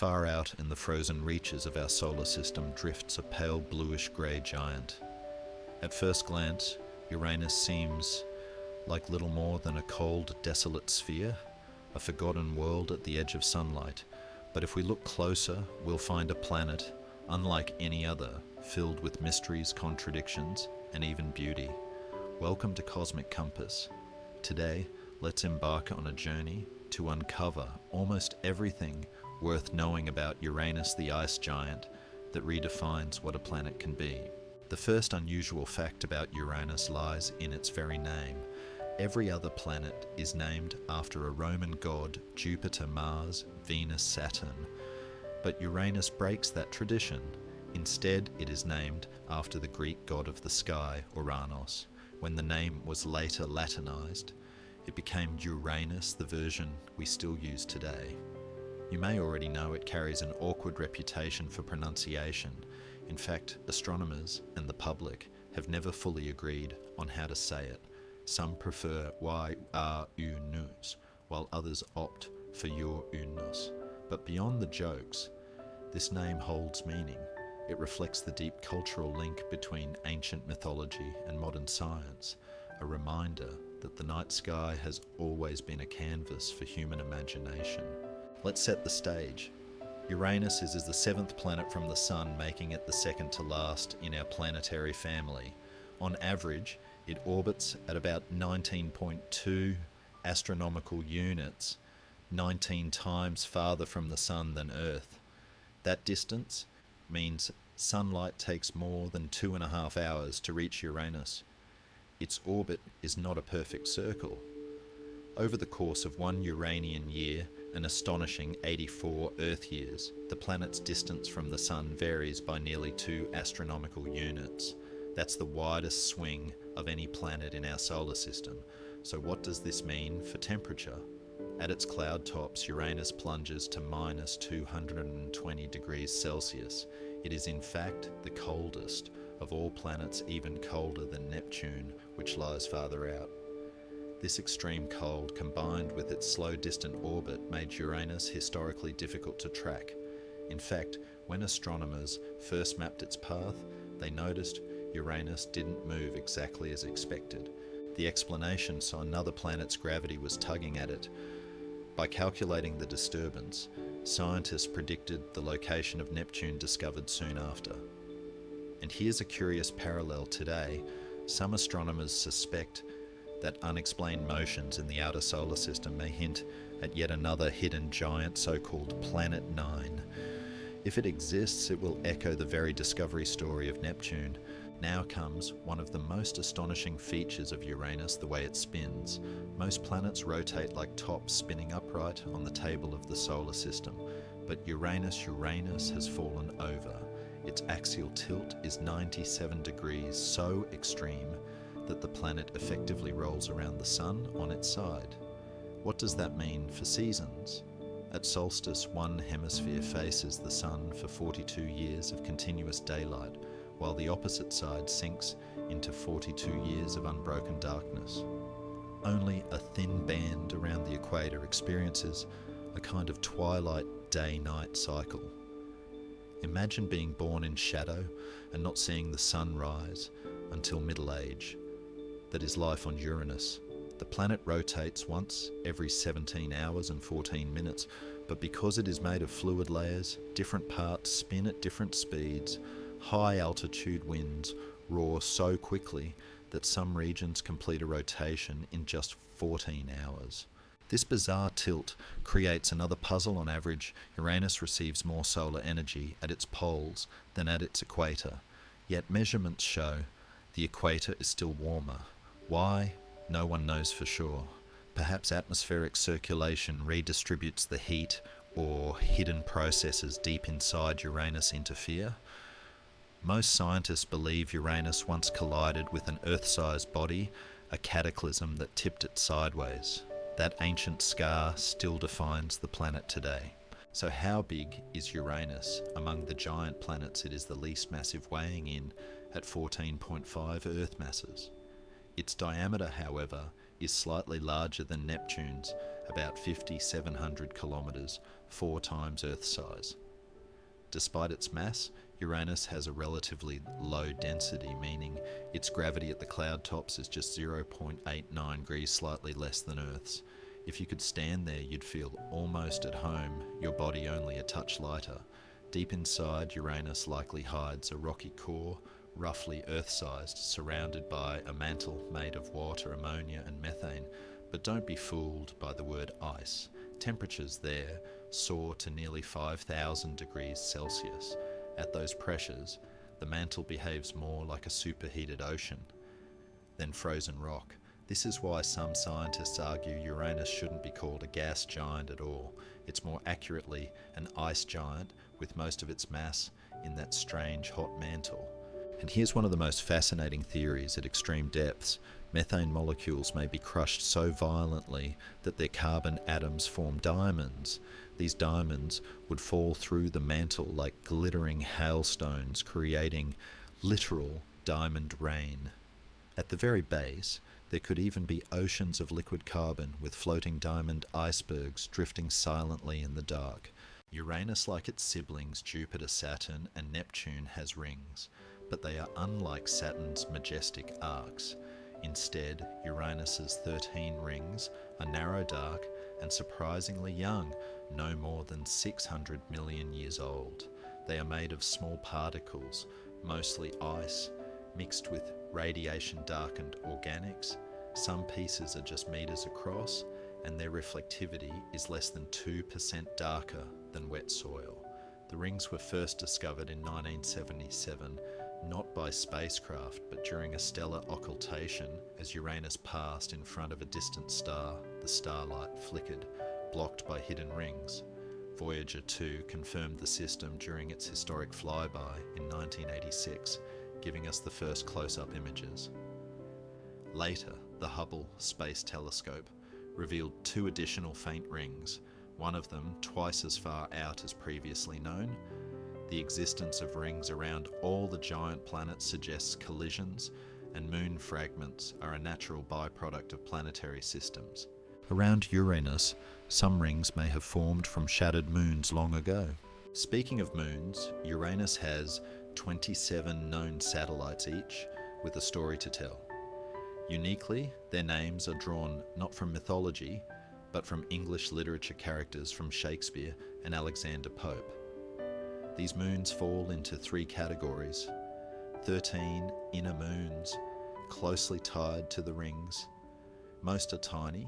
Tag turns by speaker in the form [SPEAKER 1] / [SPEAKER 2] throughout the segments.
[SPEAKER 1] Far out in the frozen reaches of our solar system drifts a pale bluish-grey giant. At first glance, Uranus seems like little more than a cold, desolate sphere, a forgotten world at the edge of sunlight. But if we look closer, we'll find a planet unlike any other, filled with mysteries, contradictions, and even beauty. Welcome to Cosmic Compass. Today, let's embark on a journey to uncover almost everything worth knowing about Uranus the ice giant that redefines what a planet can be. The first unusual fact about Uranus lies in its very name. Every other planet is named after a Roman god, Jupiter, Mars, Venus, Saturn. But Uranus breaks that tradition. Instead, it is named after the Greek god of the sky, Uranus. When the name was later Latinized, it became Uranus, the version we still use today. You may already know it carries an awkward reputation for pronunciation. In fact, astronomers and the public have never fully agreed on how to say it. Some prefer Uranus, while others opt for Uranus. But beyond the jokes, this name holds meaning. It reflects the deep cultural link between ancient mythology and modern science, a reminder that the night sky has always been a canvas for human imagination. Let's set the stage. Uranus is the seventh planet from the Sun, making it the second to last in our planetary family. On average, it orbits at about 19.2 astronomical units, 19 times farther from the Sun than Earth. That distance means sunlight takes more than 2.5 hours to reach Uranus. Its orbit is not a perfect circle. Over the course of one Uranian year, an astonishing 84 Earth years, the planet's distance from the Sun varies by nearly 2 astronomical units. That's the widest swing of any planet in our solar system. So what does this mean for temperature? At its cloud tops, Uranus plunges to minus 220 degrees Celsius. It is in fact the coldest of all planets, even colder than Neptune, which lies farther out. This extreme cold, combined with its slow distant orbit, made Uranus historically difficult to track. In fact, when astronomers first mapped its path, they noticed Uranus didn't move exactly as expected. The explanation saw another planet's gravity was tugging at it. By calculating the disturbance, scientists predicted the location of Neptune discovered soon after. And here's a curious parallel today. Some astronomers suspect that unexplained motions in the outer solar system may hint at yet another hidden giant, so-called Planet 9. If it exists, it will echo the very discovery story of Neptune. Now comes one of the most astonishing features of Uranus, the way it spins. Most planets rotate like tops spinning upright on the table of the solar system, but Uranus has fallen over. Its axial tilt is 97 degrees, so extreme that the planet effectively rolls around the Sun on its side. What does that mean for seasons? At solstice, one hemisphere faces the Sun for 42 years of continuous daylight, while the opposite side sinks into 42 years of unbroken darkness. Only a thin band around the equator experiences a kind of twilight day-night cycle. Imagine being born in shadow and not seeing the sun rise until middle age. That is life on Uranus. The planet rotates once every 17 hours and 14 minutes, but because it is made of fluid layers, different parts spin at different speeds. High altitude winds roar so quickly that some regions complete a rotation in just 14 hours. This bizarre tilt creates another puzzle. On average, Uranus receives more solar energy at its poles than at its equator. Yet measurements show the equator is still warmer. Why? No one knows for sure. Perhaps atmospheric circulation redistributes the heat, or hidden processes deep inside Uranus interfere. Most scientists believe Uranus once collided with an Earth-sized body, a cataclysm that tipped it sideways. That ancient scar still defines the planet today. So how big is Uranus? Among the giant planets, it is the least massive, weighing in at 14.5 Earth masses. Its diameter, however, is slightly larger than Neptune's, about 5,700 kilometres, 4 times Earth size. Despite its mass, Uranus has a relatively low density, meaning its gravity at the cloud tops is just 0.89 degrees, slightly less than Earth's. If you could stand there, you'd feel almost at home, your body only a touch lighter. Deep inside, Uranus likely hides a rocky core, roughly Earth-sized, surrounded by a mantle made of water, ammonia and methane. But don't be fooled by the word ice. Temperatures there soar to nearly 5,000 degrees Celsius. At those pressures, the mantle behaves more like a superheated ocean than frozen rock. This is why some scientists argue Uranus shouldn't be called a gas giant at all. It's more accurately an ice giant with most of its mass in that strange hot mantle. And here's one of the most fascinating theories at extreme depths. Methane molecules may be crushed so violently that their carbon atoms form diamonds. These diamonds would fall through the mantle like glittering hailstones, creating literal diamond rain. At the very base, there could even be oceans of liquid carbon with floating diamond icebergs drifting silently in the dark. Uranus, like its siblings Jupiter, Saturn, and Neptune, has rings, but they are unlike Saturn's majestic arcs. Instead, Uranus's 13 rings are narrow, dark, and surprisingly young, no more than 600 million years old. They are made of small particles, mostly ice, mixed with radiation-darkened organics. Some pieces are just meters across, and their reflectivity is less than 2% darker than wet soil. The rings were first discovered in 1977, not by spacecraft, but during a stellar occultation. As Uranus passed in front of a distant star, the starlight flickered, blocked by hidden rings. Voyager 2 confirmed the system during its historic flyby in 1986, giving us the first close-up images. Later, the Hubble Space Telescope revealed 2 additional faint rings, one of them twice as far out as previously known. The existence of rings around all the giant planets suggests collisions, and moon fragments are a natural byproduct of planetary systems. Around Uranus, some rings may have formed from shattered moons long ago. Speaking of moons, Uranus has 27 known satellites each, with a story to tell. Uniquely, their names are drawn not from mythology, but from English literature characters from Shakespeare and Alexander Pope. These moons fall into 3 categories: 13 inner moons, closely tied to the rings. Most are tiny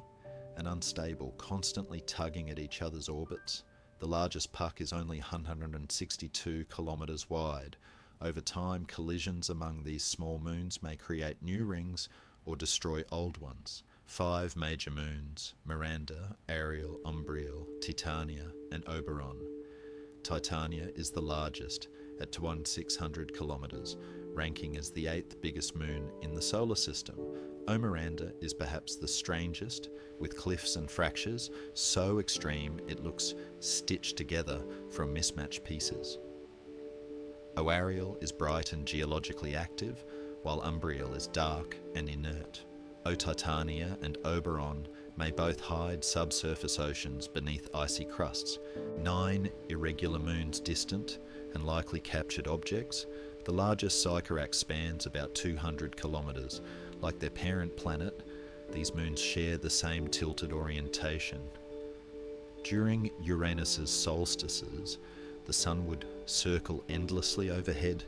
[SPEAKER 1] and unstable, constantly tugging at each other's orbits. The largest puck is only 162 kilometres wide. Over time, collisions among these small moons may create new rings or destroy old ones. 5 major moons: Miranda, Ariel, Umbriel, Titania, and Oberon. Titania is the largest at 2,600 kilometres, ranking as the 8th biggest moon in the solar system. Omiranda is perhaps the strangest, with cliffs and fractures so extreme it looks stitched together from mismatched pieces. Oariel is bright and geologically active, while Umbriel is dark and inert. Titania and Oberon may both hide subsurface oceans beneath icy crusts. 9 irregular moons distant and likely captured objects. The largest Sycorax spans about 200 kilometres. Like their parent planet, these moons share the same tilted orientation. During Uranus's solstices, the sun would circle endlessly overhead,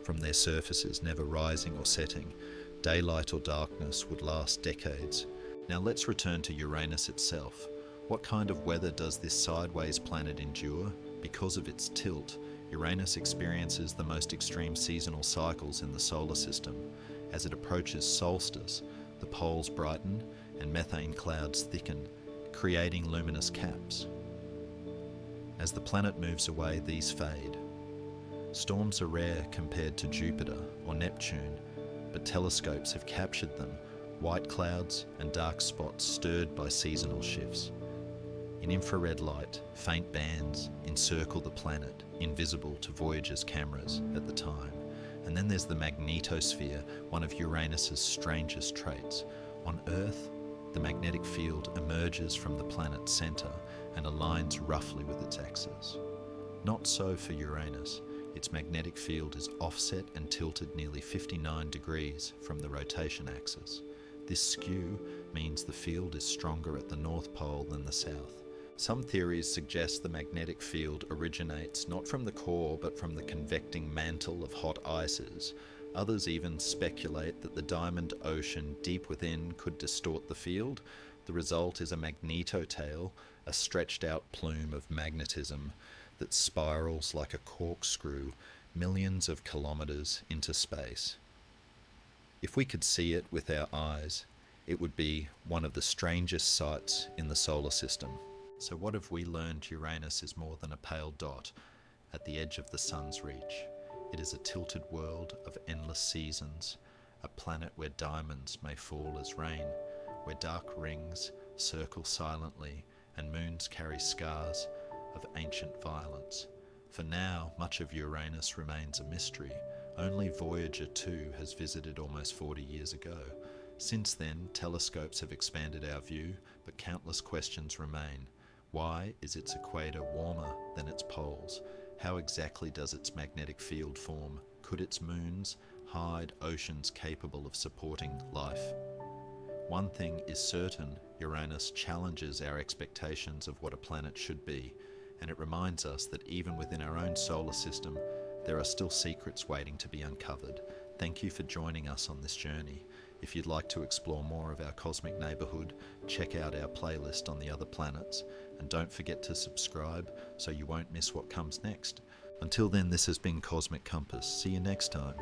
[SPEAKER 1] from their surfaces never rising or setting. Daylight or darkness would last decades. Now let's return to Uranus itself. What kind of weather does this sideways planet endure? Because of its tilt, Uranus experiences the most extreme seasonal cycles in the solar system. As it approaches solstice, the poles brighten and methane clouds thicken, creating luminous caps. As the planet moves away, these fade. Storms are rare compared to Jupiter or Neptune, but telescopes have captured them: white clouds and dark spots stirred by seasonal shifts. In infrared light, faint bands encircle the planet, invisible to Voyager's cameras at the time. And then there's the magnetosphere, one of Uranus's strangest traits. On Earth, The magnetic field emerges from the planet's centre and aligns roughly with its axis. Not so for Uranus. Its magnetic field is offset and tilted nearly 59 degrees from the rotation axis. This skew means the field is stronger at the North Pole than the South. Some theories suggest the magnetic field originates not from the core but from the convecting mantle of hot ices. Others even speculate that the diamond ocean deep within could distort the field. The result is a magnetotail, a stretched out plume of magnetism that spirals like a corkscrew millions of kilometres into space. If we could see it with our eyes, it would be one of the strangest sights in the solar system. So what have we learned? Uranus is more than a pale dot at the edge of the sun's reach. It is a tilted world of endless seasons, a planet where diamonds may fall as rain, where dark rings circle silently and moons carry scars of ancient violence. For now, much of Uranus remains a mystery. Only Voyager 2 has visited almost 40 years ago. Since then, telescopes have expanded our view, but countless questions remain. Why is its equator warmer than its poles? How exactly does its magnetic field form? Could its moons hide oceans capable of supporting life? One thing is certain: Uranus challenges our expectations of what a planet should be, and it reminds us that even within our own solar system, there are still secrets waiting to be uncovered. Thank you for joining us on this journey. If you'd like to explore more of our cosmic neighbourhood, check out our playlist on the other planets, and don't forget to subscribe so you won't miss what comes next. Until then, this has been Cosmic Compass. See you next time.